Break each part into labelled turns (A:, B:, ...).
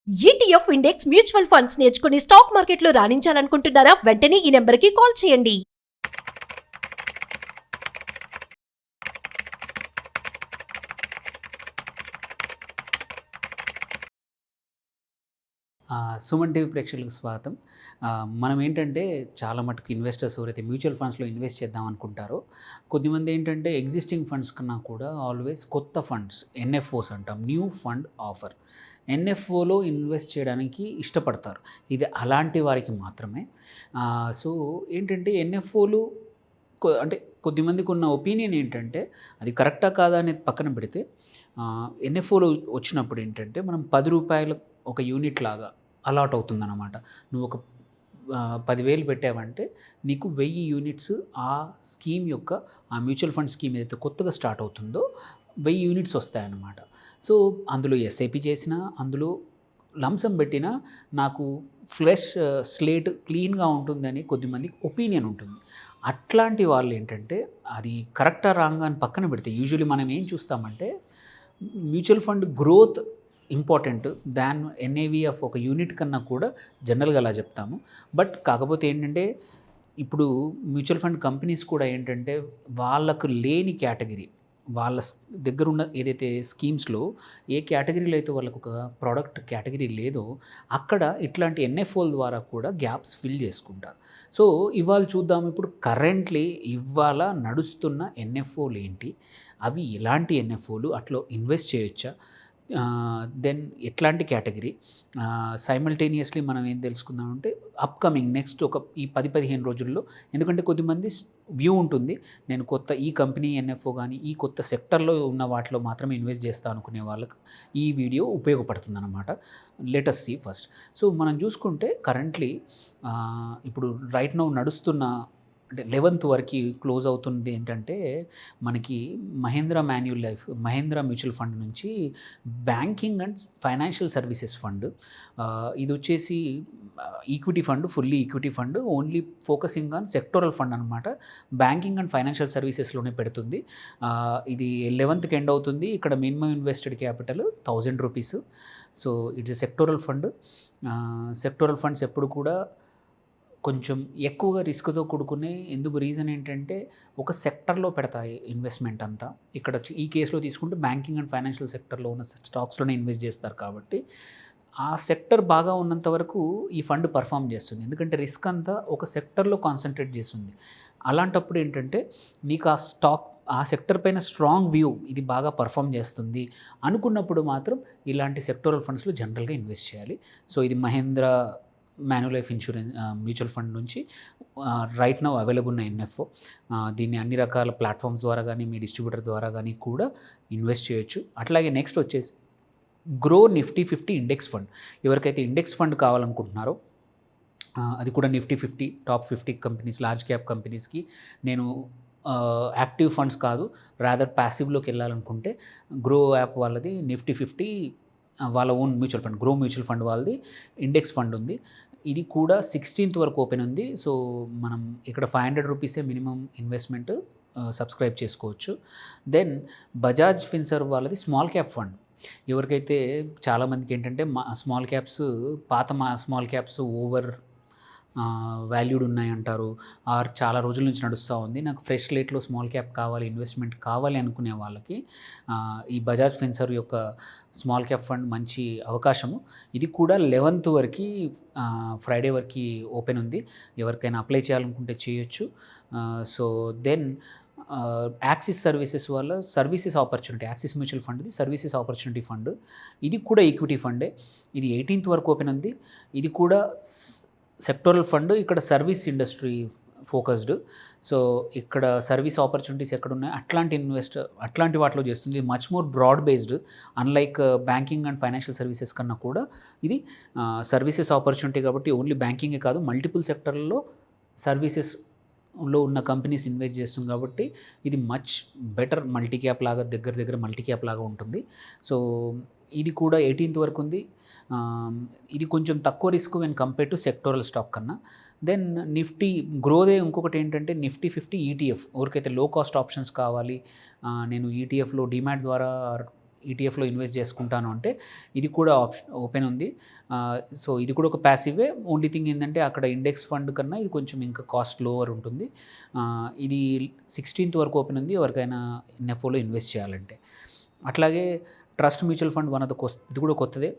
A: ETF index mutual funds నేర్చుకుని stock మార్కెట్లో రాణించాలనుకుంటున్నారా? వెంటనే ఈ నెంబర్కి కాల్ చేయండి.
B: సుమన్ టీవీ ప్రేక్షకులకు స్వాగతం. మనం ఏంటంటే చాలా మటుకు ఇన్వెస్టర్స్ ఎవరైతే మ్యూచువల్ ఫండ్స్లో ఇన్వెస్ట్ చేద్దాం అనుకుంటారో, కొద్దిమంది ఏంటంటే ఎగ్జిస్టింగ్ ఫండ్స్ కన్నా కూడా ఆల్వేస్ కొత్త ఫండ్స్ ఎన్ఎఫ్ఓస్ అంటాం, న్యూ ఫండ్ ఆఫర్, ఎన్ఎఫ్ఓలో ఇన్వెస్ట్ చేయడానికి ఇష్టపడతారు. ఇది అలాంటి వారికి మాత్రమే. సో ఏంటంటే ఎన్ఎఫ్ఓలు అంటే కొద్దిమందికి ఉన్న ఒపీనియన్ ఏంటంటే అది కరెక్టా కాదా అనేది పక్కన పెడితే, ఎన్ఎఫ్ఓలో వచ్చినప్పుడు ఏంటంటే మనం 10 రూపాయలు ఒక యూనిట్ లాగా అలాట్ అవుతుందన్నమాట. నువ్వు ఒక 10,000 పెట్టావంటే నీకు 1000 యూనిట్స్ ఆ స్కీమ్ యొక్క, ఆ మ్యూచువల్ ఫండ్ స్కీమ్ ఏదైతే కొత్తగా స్టార్ట్ అవుతుందో 1000 యూనిట్స్ వస్తాయన్నమాట. సో అందులో ఎస్ఐపి చేసినా, అందులో లంసం పెట్టినా నాకు ఫ్రెష్ స్లేట్ క్లీన్గా ఉంటుందని కొద్దిమందికి ఒపీనియన్ ఉంటుంది. అట్లాంటి వాళ్ళు ఏంటంటే అది కరెక్టా రాంగా అని పక్కన పెడితే, యూజువల్లీ మనం ఏం చూస్తామంటే mutual fund growth important than NAV of ఒక యూనిట్ కన్నా కూడా జనరల్గా అలా చెప్తాము. బట్ కాకపోతే ఏంటంటే ఇప్పుడు మ్యూచువల్ ఫండ్ కంపెనీస్ కూడా ఏంటంటే వాళ్ళకు లేని కేటగిరీ, వాళ్ళ దగ్గర ఉన్న ఏదైతే స్కీమ్స్లో ఏ కేటగిరీలో అయితే వాళ్ళకు ఒక ప్రోడక్ట్ కేటగిరీ లేదో అక్కడ ఇట్లాంటి ఎన్ఎఫ్ఓల ద్వారా కూడా గ్యాప్స్ ఫిల్ చేసుకుంటారు. సో ఇవాళ చూద్దాం, ఇప్పుడు కరెంట్లీ ఇవాళ నడుస్తున్న ఎన్ఎఫ్ఓలు ఏంటి, అవి ఎలాంటి ఎన్ఎఫ్ఓలు, అట్లా ఇన్వెస్ట్ చేయొచ్చా, దెన్ ఎట్లాంటి కేటగిరీ, సైమల్టేనియస్లీ మనం ఏం తెలుసుకుందామంటే అప్కమింగ్ నెక్స్ట్ ఒక ఈ 10-15 రోజుల్లో, ఎందుకంటే కొద్దిమంది వ్యూ ఉంటుంది నేను కొత్త ఈ కంపెనీ ఎన్ఎఫ్ఓ కానీ ఈ కొత్త సెక్టర్లో ఉన్న వాటిలో మాత్రమే ఇన్వెస్ట్ చేస్తా అనుకునే వాళ్ళకు ఈ వీడియో ఉపయోగపడుతుంది అన్నమాట. Let us see first. So మనం చూసుకుంటే కరెంట్లీ ఇప్పుడు రైట్ నౌ నడుస్తున్న అంటే 11th వరకు క్లోజ్ అవుతుంది ఏంటంటే మనకి మహేంద్ర మ్యూచువల్ ఫండ్ నుంచి banking and financial services fund, ఇది వచ్చేసి equity fund, fully equity fund, only focusing on sectoral fund అనమాట. బ్యాంకింగ్ అండ్ ఫైనాన్షియల్ సర్వీసెస్లోనే పెడుతుంది. ఇది 11th ఎండ్ అవుతుంది. ఇక్కడ minimum invested capital 1000 rupees. So it's a sectoral fund. Sectoral funds ఎప్పుడు కూడా కొంచెం ఎక్కువగా రిస్క్తో కూడుకునే, ఎందుకు రీజన్ ఏంటంటే ఒక సెక్టర్లో పెడతాయి ఇన్వెస్ట్మెంట్ అంతా. ఇక్కడ ఈ కేసులో తీసుకుంటే బ్యాంకింగ్ అండ్ ఫైనాన్షియల్ సెక్టర్లో ఉన్న స్టాక్స్లోనే ఇన్వెస్ట్ చేస్తారు కాబట్టి ఆ సెక్టర్ బాగా ఉన్నంత వరకు ఈ ఫండ్ పర్ఫామ్ చేస్తుంది, ఎందుకంటే రిస్క్ అంతా ఒక సెక్టర్లో కాన్సన్ట్రేట్ చేస్తుంది. అలాంటప్పుడు ఏంటంటే నీకు ఆ సెక్టర్ పైన స్ట్రాంగ్ వ్యూ, ఇది బాగా పర్ఫామ్ చేస్తుంది అనుకున్నప్పుడు మాత్రం ఇలాంటి సెక్టోరల్ ఫండ్స్లో జనరల్గా ఇన్వెస్ట్ చేయాలి. సో ఇది మహేంద్ర మాన్యులైఫ్ ఇన్సూరెన్స్ మ్యూచువల్ ఫండ్ నుంచి రైట్ నౌ అవైలబుల్ ఉన్న ఎన్ఎఫ్ఓ. దీన్ని అన్ని రకాల ప్లాట్ఫామ్స్ ద్వారా కానీ మీ డిస్ట్రిబ్యూటర్ ద్వారా కానీ కూడా ఇన్వెస్ట్ చేయొచ్చు. అట్లాగే నెక్స్ట్ వచ్చేసి గ్రో నిఫ్టీ 50 ఇండెక్స్ ఫండ్. ఎవరికైతే ఇండెక్స్ ఫండ్ కావాలనుకుంటున్నారో అది కూడా Nifty 50 top 50 companies, large cap కంపెనీస్కి, నేను యాక్టివ్ ఫండ్స్ కాదు రాదర్ ప్యాసివ్లోకి వెళ్ళాలనుకుంటే గ్రో యాప్ వాళ్ళది నిఫ్టీ 50 వాళ్ళ own mutual fund, Groww mutual fund వాళ్ళది ఇండెక్స్ ఫండ్ ఉంది. ఇది కూడా 16th వరకు ఓపెన్ ఉంది. సో మనం ఇక్కడ 500 రూపీసే మినిమం ఇన్వెస్ట్మెంట్, సబ్స్క్రైబ్ చేసుకోవచ్చు. దెన్ బజాజ్ ఫిన్సర్వ్ వాళ్ళది స్మాల్ క్యాప్ ఫండ్. ఎవరికైతే చాలామందికి ఏంటంటే స్మాల్ క్యాప్స్ ఓవర్ వాల్యూడ్ ఉన్నాయంటారు, ఆర్ చాలా రోజుల నుంచి నడుస్తూ ఉంది, నాకు ఫ్రెష్ రేట్లో స్మాల్ క్యాప్ కావాలి, ఇన్వెస్ట్మెంట్ కావాలి అనుకునే వాళ్ళకి ఈ బజాజ్ ఫిన్సర్వ్ యొక్క స్మాల్ క్యాప్ ఫండ్ మంచి అవకాశము. ఇది కూడా 11th వరకు, ఫ్రైడే వరకు ఓపెన్ ఉంది. ఎవరికైనా అప్లై చేయాలనుకుంటే చేయొచ్చు. సో దెన్ యాక్సిస్ సర్వీసెస్ వాళ్ళ సర్వీసెస్ ఆపర్చునిటీ, యాక్సిస్ మ్యూచువల్ ఫండ్ది సర్వీసెస్ ఆపర్చునిటీ ఫండ్, ఇది కూడా ఈక్విటీ ఫండే. ఇది 18th వరకు ఓపెన్ ఉంది. ఇది కూడా సెక్టోరల్ ఫండ్, ఇక్కడ సర్వీస్ ఇండస్ట్రీ ఫోకస్డ్. సో ఇక్కడ సర్వీస్ ఆపర్చునిటీస్ ఎక్కడున్నాయి అట్లాంటి వాటిలో చేస్తుంది. Much more broad based, unlike banking and financial services కన్నా కూడా ఇది సర్వీసెస్ ఆపర్చునిటీ కాబట్టి ఓన్లీ బ్యాంకింగే కాదు, మల్టిపుల్ సెక్టర్లలో సర్వీసెస్లో ఉన్న కంపెనీస్ ఇన్వెస్ట్ చేస్తుంది కాబట్టి ఇది మచ్ బెటర్ మల్టీ క్యాప్ లాగా, దగ్గర మల్టీ క్యాప్ లాగా ఉంటుంది. సో ఇది కూడా 18th వరకు ఉంది. ఇది కొంచెం తక్కువ risk when compare to sectoral stock కన్నా. దెన్ నిఫ్టీ గ్రోదే ఇంకొకటి ఏంటంటే నిఫ్టీ 50 ఈటీఎఫ్. ఎవరికైతే లో కాస్ట్ ఆప్షన్స్ కావాలి, నేను ఈటీఎఫ్లో డిమాట్ ద్వారా ఈటీఎఫ్లో ఇన్వెస్ట్ చేసుకుంటాను అంటే ఇది కూడా ఓపెన్ ఉంది. సో ఇది కూడా ఒక ప్యాసివే. ఓన్లీ థింగ్ ఏంటంటే అక్కడ ఇండెక్స్ ఫండ్ కన్నా ఇది కొంచెం ఇంకా కాస్ట్ లోవర్ ఉంటుంది. ఇది 16th వరకు ఓపెన్ ఉంది ఎవరికైనా ఎన్ఎఫ్ఓలో ఇన్వెస్ట్ చేయాలంటే. అట్లాగే ట్రస్ట్ మ్యూచువల్ ఫండ్ ఇది కూడా కొత్తదే.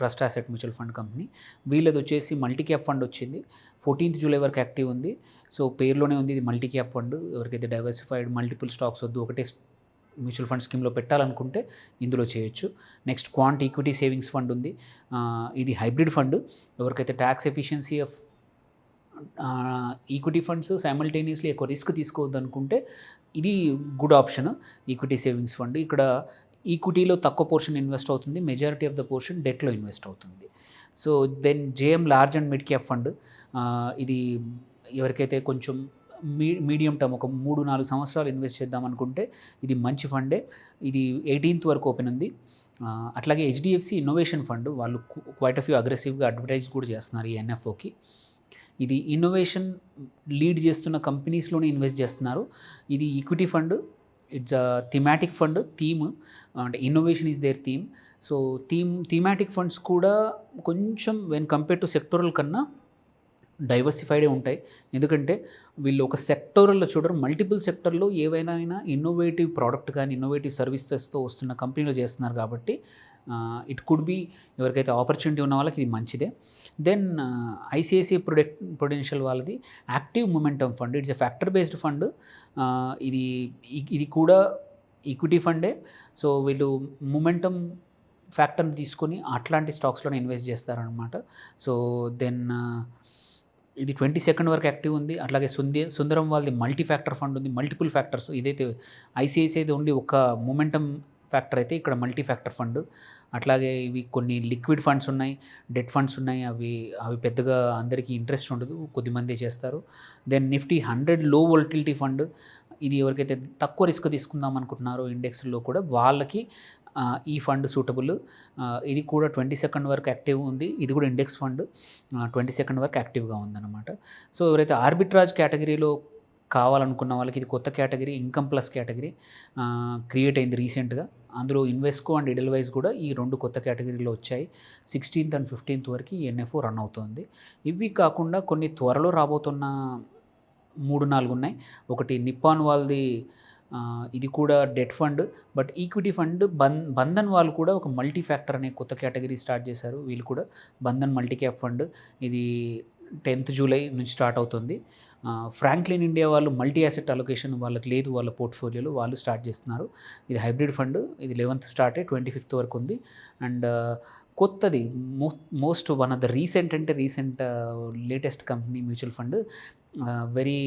B: Trust asset mutual fund company. వీళ్ళది వచ్చేసి మల్టీ క్యాప్ ఫండ్ వచ్చింది. 14th జూలై వరకు యాక్టివ్ ఉంది. సో పేరులోనే ఉంది ఇది మల్టీ క్యాప్ ఫండ్. ఎవరికైతే డైవర్సిఫైడ్ మల్టిపుల్ స్టాక్స్ వద్దు, ఒకటే మ్యూచువల్ ఫండ్ స్కీమ్లో పెట్టాలనుకుంటే ఇందులో చేయొచ్చు. Next quant equity savings fund ఉంది. ఇది హైబ్రిడ్ ఫండ్. ఎవరికైతే tax efficiency of equity funds simultaneously ఎక్కువ రిస్క్ తీసుకోవద్దు అనుకుంటే ఇది good option. Equity savings fund ఇక్కడ ఈక్విటీలో తక్కువ పోర్షన్ ఇన్వెస్ట్ అవుతుంది, మెజారిటీ ఆఫ్ ద పోర్షన్ డెట్లో ఇన్వెస్ట్ అవుతుంది. So then JM large and mid cap fund. ఇది ఎవరికైతే కొంచెం మీడియం టర్మ్ ఒక 3-4 సంవత్సరాలు ఇన్వెస్ట్ చేద్దాం అనుకుంటే ఇది మంచి ఫండే. ఇది 18th వరకు ఓపెన్ ఉంది. అట్లాగే హెచ్డిఎఫ్సి ఇన్నోవేషన్ ఫండ్ వాళ్ళు క్వైట్ ఫ్యూ అగ్రెసివ్గా అడ్వర్టైజ్ కూడా చేస్తున్నారు ఈ ఎన్ఎఫ్ఓకి. ఇది ఇన్నోవేషన్ లీడ్ చేస్తున్న కంపెనీస్లోనే ఇన్వెస్ట్ చేస్తున్నారు. ఇది equity fund. It's a thematic fund. అంటే innovation is there theme. So thematic funds కూడా కొంచెం వెన్ కంపేర్ టు సెక్టోరల్ కన్నా డైవర్సిఫైడే ఉంటాయి. ఎందుకంటే వీళ్ళు ఒక సెక్టోరల్లో చూడరు, మల్టిపుల్ సెక్టర్లో ఏవైనా ఇన్నోవేటివ్ ప్రోడక్ట్ కానీ ఇన్నోవేటివ్ సర్వీసెస్తో వస్తున్న కంపెనీలో చేస్తున్నారు కాబట్టి ఇట్ కుడ్ బి ఎవరికైతే ఆపర్చునిటీ ఉన్న వాళ్ళకి ఇది మంచిదే. దెన్ ఐసిఐసిఐ ప్రొడెన్షియల్ వాళ్ళది active momentum fund. It's a factor based fund. ఇది కూడా ఈక్విటీ ఫండే. సో వీళ్ళు మొమెంటమ్ ఫ్యాక్టర్ని తీసుకొని అట్లాంటి స్టాక్స్లోనే ఇన్వెస్ట్ చేస్తారనమాట. సో దెన్ ఇది 22nd వరకు యాక్టివ్ ఉంది. అట్లాగే సుందరం వాళ్ళది మల్టీ ఫ్యాక్టర్ ఫండ్ ఉంది, మల్టిపుల్ ఫ్యాక్టర్స్. ఇదైతే ఐసిఐసిఐది ఓన్లీ ఒక మొమెంటమ్ ఫ్యాక్టర్ అయితే ఇక్కడ మల్టీ ఫ్యాక్టర్ ఫండ్. అట్లాగే ఇవి కొన్ని లిక్విడ్ ఫండ్స్ ఉన్నాయి, డెట్ ఫండ్స్ ఉన్నాయి. అవి పెద్దగా అందరికీ ఇంట్రెస్ట్ ఉండదు, కొద్దిమంది చేస్తారు. దెన్ నిఫ్టీ 100 లో వోల్టిలిటీ ఫండ్. ఇది ఎవరికైతే తక్కువ రిస్క్ తీసుకుందాం అనుకుంటున్నారో ఇండెక్స్లో కూడా వాళ్ళకి ఈ ఫండ్ సూటబుల్. ఇది కూడా 22nd వరకు యాక్టివ్ ఉంది. ఇది కూడా ఇండెక్స్ ఫండ్. 22nd వరకు యాక్టివ్గా ఉందన్నమాట. సో ఎవరైతే ఆర్బిట్రాజ్ కేటగిరీలో కావాలనుకున్న వాళ్ళకి ఇది కొత్త category, income plus category create అయింది రీసెంట్గా. అందులో ఇన్వెస్కో అండ్ ఎడెల్వైజ్ కూడా ఈ 2 కొత్త కేటగిరీలో వచ్చాయి. 16th and 15th వరకు ఈ ఎన్ఎఫ్ఓ రన్ అవుతుంది. ఇవి కాకుండా కొన్ని త్వరలో రాబోతున్న 3-4 ఉన్నాయి. ఒకటి నిప్పాన్ వాళ్ళది, ఇది కూడా debt fund. But equity fund Bandhan వాళ్ళు కూడా ఒక మల్టీ ఫ్యాక్టర్ అనే కొత్త కేటగిరీ స్టార్ట్ చేశారు. వీళ్ళు కూడా బంధన్ మల్టీ క్యాప్ ఫండ్. ఇది 10th జూలై నుంచి స్టార్ట్ అవుతుంది. ఫ్రాంక్లిన్ ఇండియా వాళ్ళు మల్టీ అసెట్ అలొకేషన్ వాళ్ళకి లేదు, వాళ్ళ పోర్ట్ఫోలియోలో వాళ్ళు స్టార్ట్ చేస్తున్నారు. ఇది హైబ్రిడ్ ఫండ్. ఇది 11th స్టార్ట్ అయ్యి 25th వరకు ఉంది. అండ్ కొత్తది most one of the recent latest company mutual fund very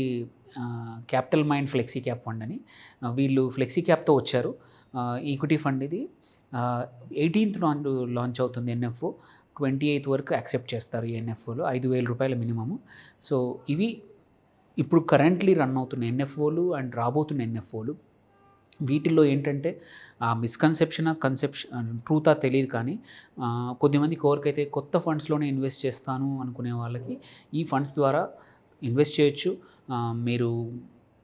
B: capital mind flexi cap fund అని. వీళ్ళు ఫ్లెక్సీ క్యాప్తో వచ్చారు. ఈక్విటీ ఫండ్ ఇది 18th లాంచ్ అవుతుంది ఎన్ఎఫ్ఓ. 28th వరకు యాక్సెప్ట్ చేస్తారు ఈ ఎన్ఎఫ్ఓలో. 5,000 రూపాయల మినిమము. సో ఇవి ఇప్పుడు కరెంట్లీ రన్ అవుతున్న ఎన్ఎఫ్ఓలు అండ్ రాబోతున్న ఎన్ఎఫ్ఓలు. వీటిల్లో ఏంటంటే మిస్కన్సెప్షన్ ట్రూతా తెలియదు, కానీ కొద్దిమందికి ఎవరికైతే కొత్త ఫండ్స్లోనే ఇన్వెస్ట్ చేస్తాను అనుకునే వాళ్ళకి ఈ ఫండ్స్ ద్వారా ఇన్వెస్ట్ చేయొచ్చు. మీరు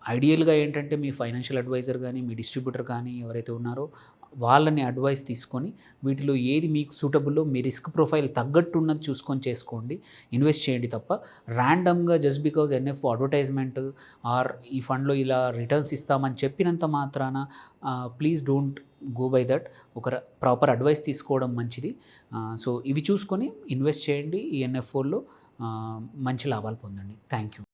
B: ఐడియల్గా ఏంటంటే మీ ఫైనాన్షియల్ అడ్వైజర్ కానీ మీ డిస్ట్రిబ్యూటర్ కానీ ఎవరైతే ఉన్నారో వాళ్ళని అడ్వైస్ తీసుకొని వీటిలో ఏది మీకు సూటబుల్లో మీ రిస్క్ ప్రొఫైల్ తగ్గట్టు ఉన్నది చూసుకొని చేసుకోండి, ఇన్వెస్ట్ చేయండి. తప్ప ర్యాండమ్గా just because NFO advertisement or ఈ ఫండ్లో ఇలా రిటర్న్స్ ఇస్తామని చెప్పినంత మాత్రాన please don't go by that. ఒక ప్రాపర్ అడ్వైస్ తీసుకోవడం మంచిది. సో ఇవి చూసుకొని ఇన్వెస్ట్ చేయండి. ఈ ఎన్ఎఫ్ఓల్లో మంచి లాభాలు పొందండి. Thank you.